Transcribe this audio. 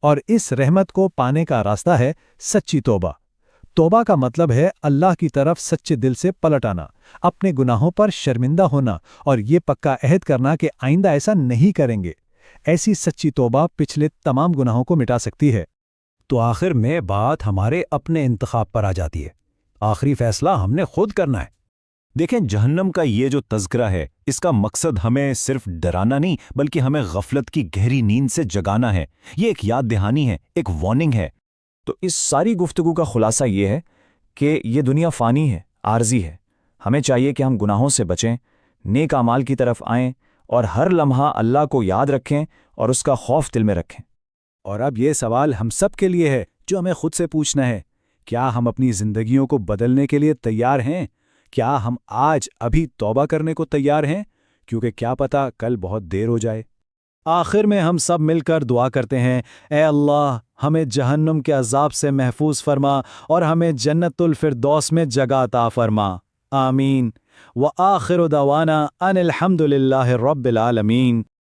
اور اس رحمت کو پانے کا راستہ ہے سچی توبہ۔ توبہ کا مطلب ہے اللہ کی طرف سچے دل سے پلٹ آنا، اپنے گناہوں پر شرمندہ ہونا اور یہ پکا عہد کرنا کہ آئندہ ایسا نہیں کریں گے۔ ایسی سچی توبہ پچھلے تمام گناہوں کو مٹا سکتی ہے۔ تو آخر میں بات ہمارے اپنے انتخاب پر آ جاتی ہے۔ آخری فیصلہ ہم نے خود کرنا ہے۔ دیکھیں، جہنم کا یہ جو تذکرہ ہے، اس کا مقصد ہمیں صرف ڈرانا نہیں بلکہ ہمیں غفلت کی گہری نیند سے جگانا ہے۔ یہ ایک یاد دہانی ہے، ایک وارننگ ہے۔ تو اس ساری گفتگو کا خلاصہ یہ ہے کہ یہ دنیا فانی ہے، عارضی ہے۔ ہمیں چاہیے کہ ہم گناہوں سے بچیں، نیک اعمال کی طرف آئیں اور ہر لمحہ اللہ کو یاد رکھیں اور اس کا خوف دل میں رکھیں۔ اور اب یہ سوال ہم سب کے لیے ہے جو ہمیں خود سے پوچھنا ہے، کیا ہم اپنی زندگیوں کو بدلنے کے لیے تیار ہیں؟ کیا ہم آج ابھی توبہ کرنے کو تیار ہیں؟ کیونکہ کیا پتہ کل بہت دیر ہو جائے۔ آخر میں ہم سب مل کر دعا کرتے ہیں، اے اللہ، ہمیں جہنم کے عذاب سے محفوظ فرما اور ہمیں جنت الفردوس میں جگہ عطا فرما۔ آمین۔ وآخر دعوانا ان الحمد للہ رب العالمین۔